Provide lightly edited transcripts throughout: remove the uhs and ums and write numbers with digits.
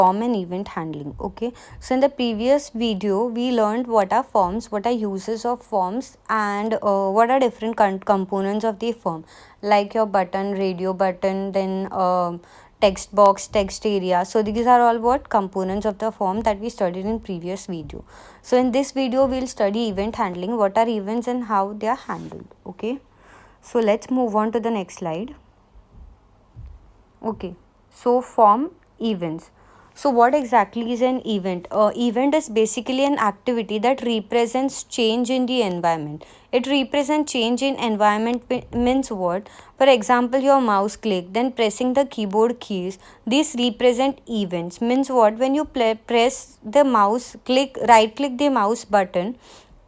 form and event handling. Okay, so in the previous video we learned what are forms, what are uses of forms, and what are different components of the form, like your button, radio button, then text box, text area. So these are all what components of the form that we studied in previous video. So in this video we'll study event handling, what are events and how they are handled. Okay, so let's move on to the next slide. Okay, so form events. So what exactly is an event? Event is basically an activity that represents change in the environment. It represents change in environment means what? For example, your mouse click, then pressing the keyboard keys. These represent events. Means what? When you press the mouse, right click the mouse button,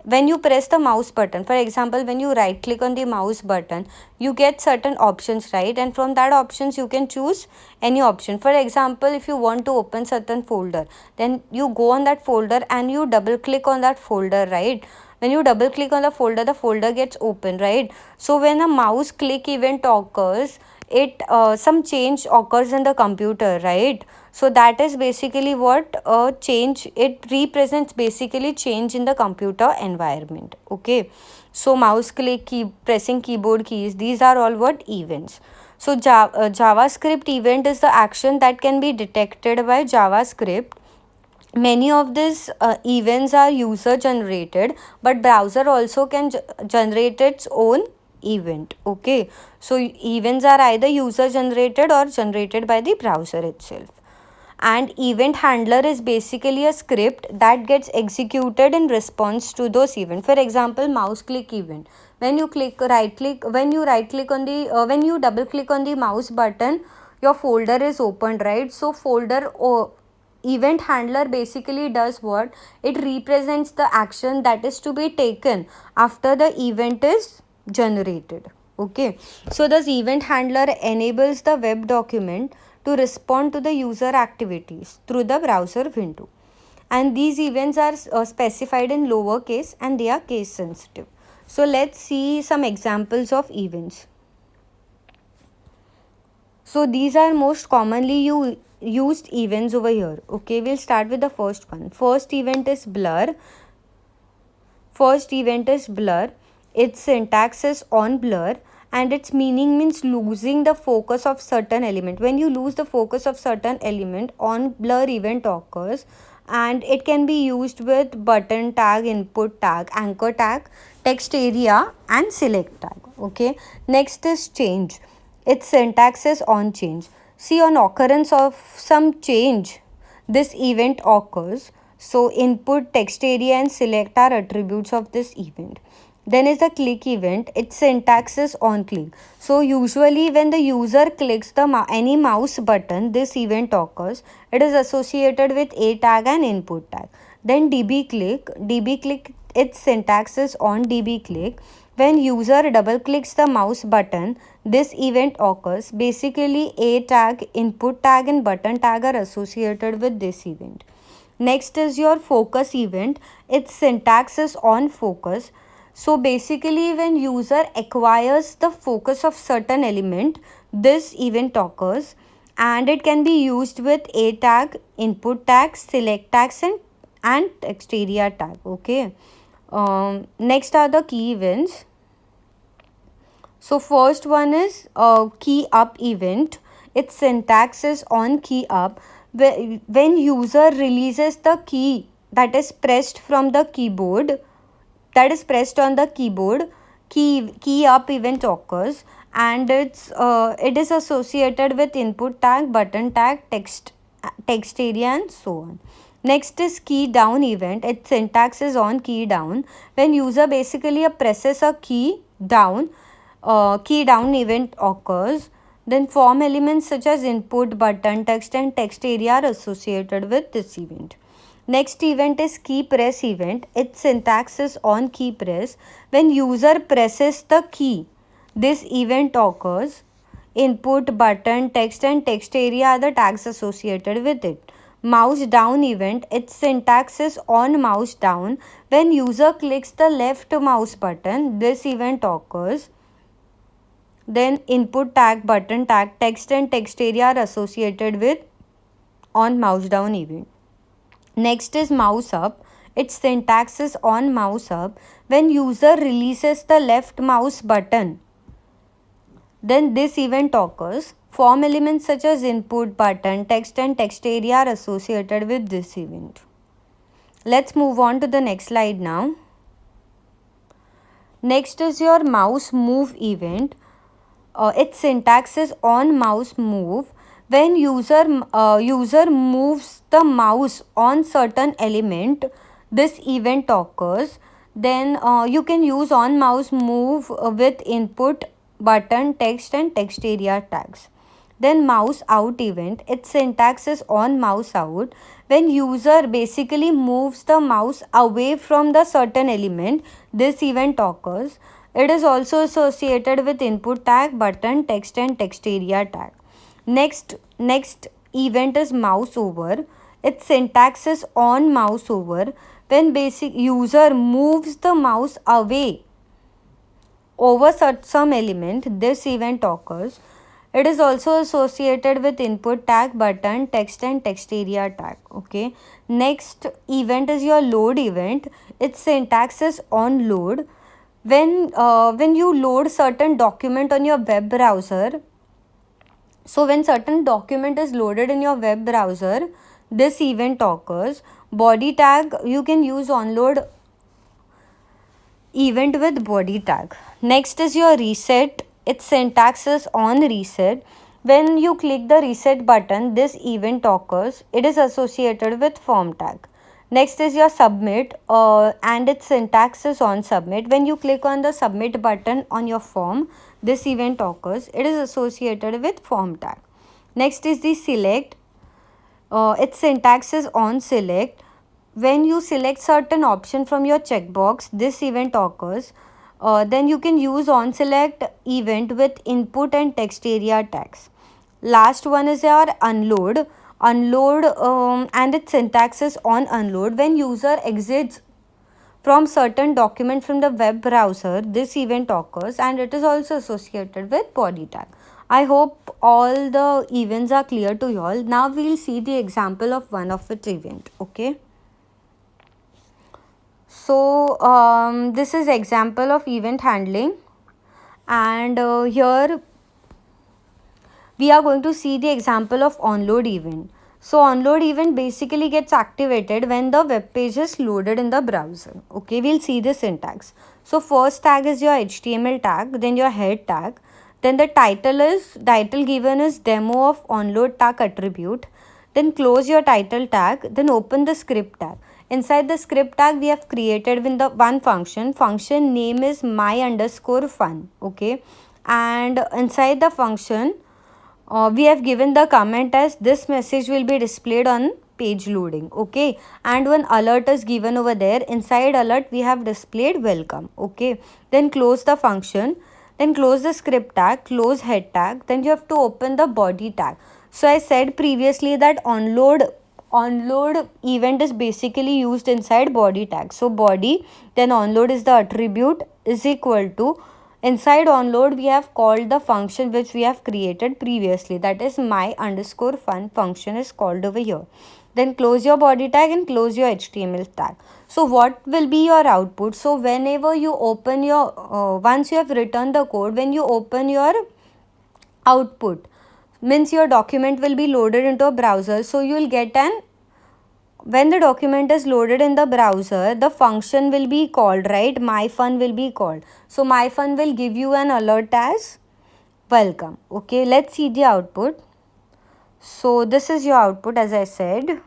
when you press the mouse button, for example, when you right click on the mouse button, you get certain options, right? And from that options you can choose any option. For example, if you want to open certain folder, then you go on that folder and you double click on that folder, right? When you double click on the folder gets open, right? So when a mouse click event occurs, it some change occurs in the computer, right? So that is basically what change, it represents basically change in the computer environment. Okay, so mouse click, pressing keyboard keys, these are all what events. So javascript event is the action that can be detected by javascript. Many of these events are user generated, but browser also can generate its own event. Okay, so events are either user generated or generated by the browser itself. And event handler is basically a script that gets executed in response to those events. For example, mouse click event, when you right click on the when you double click on the mouse button, your folder is opened, right? So folder event handler basically does what? It represents the action that is to be taken after the event is generated. Okay, so this event handler enables the web document to respond to the user activities through the browser window, and these events are specified in lowercase and they are case sensitive. So let's see some examples of events. So these are most commonly used events over here. Okay, we'll start with the first one. First event is blur. Its syntax is on blur, and its meaning means losing the focus of certain element. When you lose the focus of certain element, on blur event occurs, and it can be used with button tag, input tag, anchor tag, text area, and select tag. Okay, next is change. Its syntax is on change. See, on occurrence of some change, this event occurs. So input, text area, and select are attributes of this event. Then is the click event. Its syntax is on click. So usually when the user clicks the any mouse button, this event occurs. It is associated with a tag and input tag. Then db click, its syntax is on db click. When user double clicks the mouse button, this event occurs. Basically, a tag, input tag, and button tag are associated with this event. Next is your focus event. Its syntax is on focus. So basically, when user acquires the focus of certain element, this event occurs, and it can be used with a tag, input tag, select tags, and text area tag. Okay. Next are the key events. So first one is key up event. Its syntax is on key up. When user releases the key that is pressed from the keyboard, that is pressed on the keyboard, key up event occurs, and it is associated with input tag, button tag, text area, and so on. Next is key down event. Its syntax is on key down. When user basically presses a key down event occurs. Then form elements such as input, button, text, and text area are associated with this event. Next event is key press event. Its syntax is on key press. When user presses the key, this event occurs. Input, button, text, and text area are the tags associated with it. Mouse down event. Its syntax is on mouse down. When user clicks the left mouse button, this event occurs. Then input tag, button tag, text, and text area are associated with on mouse down event. Next is mouse up. Its syntax is on mouse up. When user releases the left mouse button, then this event occurs. Form elements such as input, button, text and text area are associated with this event. Let's move on to the next slide now. Next is your mouse move event. Its syntax is on mouse move. When user moves the mouse on certain element, this event occurs. Then you can use on mouse move with input, button, text and text area tags. Then mouse out event. Its syntax is on mouse out. When user basically moves the mouse away from the certain element, this event occurs. It is also associated with input tag, button, text and text area tag. Next event is mouse over. Its syntax is on mouse over. When basic user moves the mouse away over some element, this event occurs. It is also associated with input tag, button, text and text area tag. Okay. Next event is your load event. Its syntax is on load. When you load certain document on your web browser, so when certain document is loaded in your web browser, this event occurs. Body tag, you can use onload event with body tag. Next is your reset. Its syntax is on reset. When you click the reset button, this event occurs. It is associated with form tag. Next is your submit and its syntax is on submit. When you click on the submit button on your form, this event occurs. It is associated with form tag. Next is the select. Its syntax is on select. When you select certain option from your checkbox, this event occurs. Then you can use on select event with input and text area tags. Last one is your unload. Unload and its syntax is on unload. When user exits from certain document from the web browser, this event occurs and it is also associated with body tag. I hope all the events are clear to you all. Now we will see the example of one of its event. Okay. So this is example of event handling, and here we are going to see the example of onload event. So onload event basically gets activated when the web page is loaded in the browser. Okay, we'll see the syntax. So first tag is your HTML tag, then your head tag, then the title given is demo of onload tag attribute. Then close your title tag, then open the script tag. Inside the script tag, we have created with the one function. Function name is my_fun. Okay, and inside the function, we have given the comment as this message will be displayed on page loading. Okay, and one alert is given over there. Inside alert, we have displayed welcome. Okay, then close the function. Then close the script tag, close head tag. Then you have to open the body tag. So I said previously that onload event is basically used inside body tag. So body, then onload is the attribute is equal to, inside onload we have called the function which we have created previously, that is my_fun function is called over here. Then close your body tag and close your HTML tag. So what will be your output? So whenever you open your once you have written the code, when you open your output, means your document will be loaded into a browser. So you will get when the document is loaded in the browser, the function will be called, right? MyFun will be called. So MyFun will give you an alert as welcome. Okay, let's see the output. So this is your output, as I said.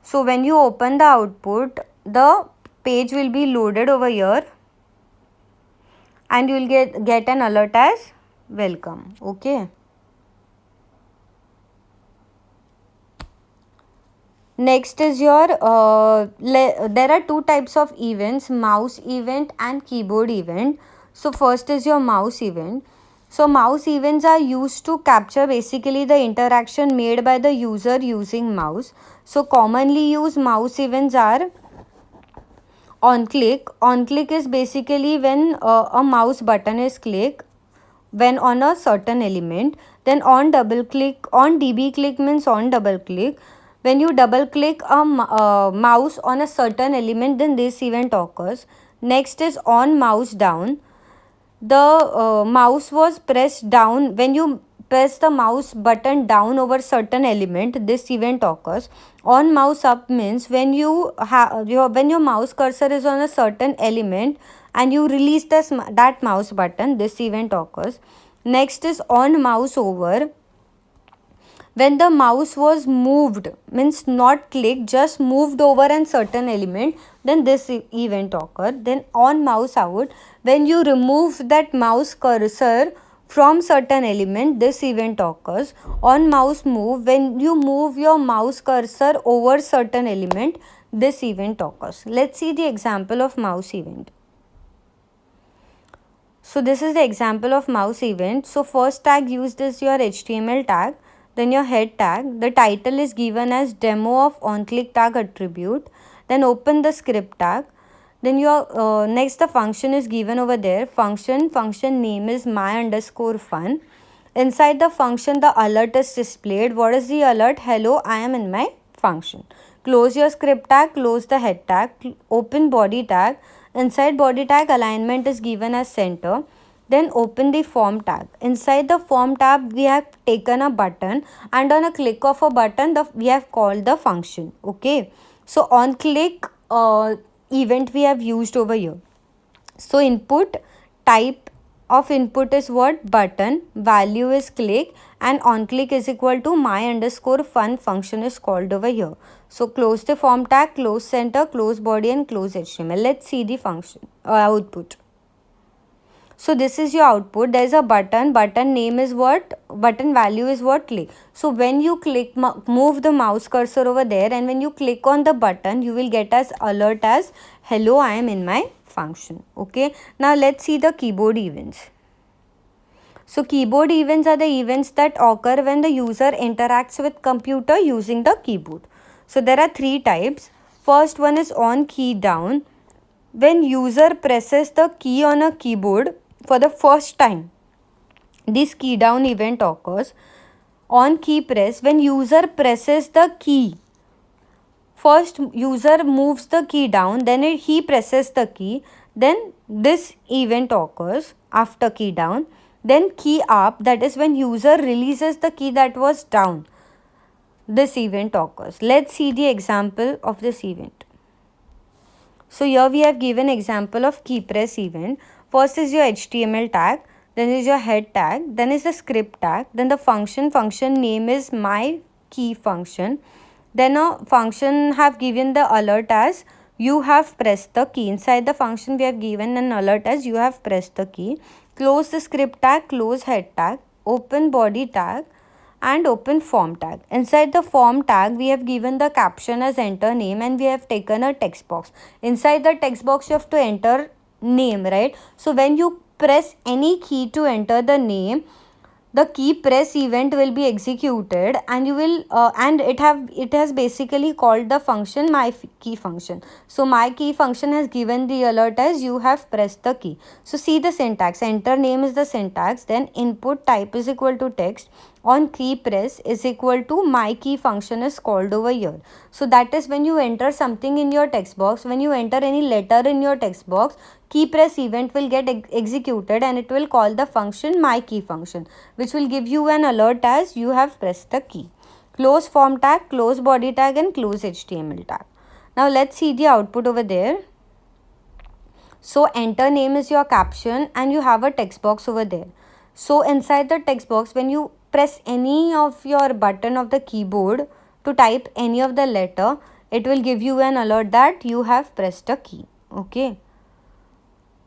So when you open the output, the page will be loaded over here and you will get an alert as welcome. Okay. Next is your there are two types of events, mouse event and keyboard event. So first is your mouse event. So mouse events are used to capture basically the interaction made by the user using mouse. So commonly used mouse events are on click. On click is basically when a mouse button is clicked when on a certain element. Then on double click, on DB click means on double click. When you double click a mouse on a certain element, then this event occurs. Next is on mouse down. The mouse was pressed down. When you press the mouse button down over certain element, this event occurs. On mouse up means when when your mouse cursor is on a certain element and you release that mouse button, this event occurs. Next is on mouse over. When the mouse was moved, means not clicked, just moved over a certain element, then this event occurred. Then on mouse out, when you remove that mouse cursor from certain element, this event occurs. On mouse move, when you move your mouse cursor over certain element, this event occurs. Let's see the example of mouse event. So this is the example of mouse event. So first tag used is your HTML tag, then your head tag. The title is given as demo of onClick tag attribute. Then open the script tag. Then your next the function is given over there. Function name is my_fun. Inside the function, the alert is displayed. What is the alert? Hello, I am in my function. Close your script tag, close the head tag, open body tag. Inside body tag, alignment is given as center. Then open the form tag. Inside the form tab, we have taken a button, and on a click of a button, we have called the function. Okay. So on click event we have used over here. So input type of input is what? Button. Value is click, and on click is equal to my_fun function is called over here. So close the form tag, close center, close body, and close HTML. Let's see the function output. So this is your output. There is a button. Button name is what? Button value is what? Click. So when you click, move the mouse cursor over there, and when you click on the button, you will get as alert as hello, I am in my function. Okay. Now let's see the keyboard events. So keyboard events are the events that occur when the user interacts with computer using the keyboard. So there are three types. First one is on key down. When user presses the key on a keyboard for the first time, this key down event occurs. On key press, when user presses the key, first user moves the key down, then he presses the key, then this event occurs after key down. Then key up, that is when user releases the key that was down, this event occurs. Let's see the example of this event. So here we have given example of key press event. First is your HTML tag, then is your head tag, then is the script tag, then the function name is my key function. Then a function have given the alert as you have pressed the key. Inside the function we have given an alert as you have pressed the key. Close the script tag, close head tag, open body tag, and open form tag. Inside the form tag, we have given the caption as enter name, and we have taken a text box. Inside the text box, you have to enter name, right? So when you press any key to enter the name, the key press event will be executed, and you will and it has basically called the function my key function. So my key function has given the alert as you have pressed the key. So see the syntax. Enter name is the syntax, then input type is equal to text, on key press is equal to my key function is called over here. So that is when you enter something in your text box, when you enter any letter in your text box, key press event will get executed, and it will call the function my key function, which will give you an alert as you have pressed the key. Close form tag, close body tag, and close HTML tag. Now let's see the output over there. So enter name is your caption, and you have a text box over there. So inside the text box, when you press any of your button of the keyboard to type any of the letter, it will give you an alert that you have pressed a key. Okay.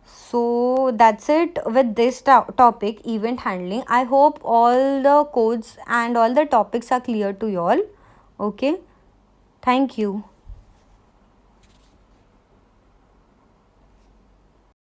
So that's it with this topic, event handling. I hope all the codes and all the topics are clear to you all. Okay. Thank you.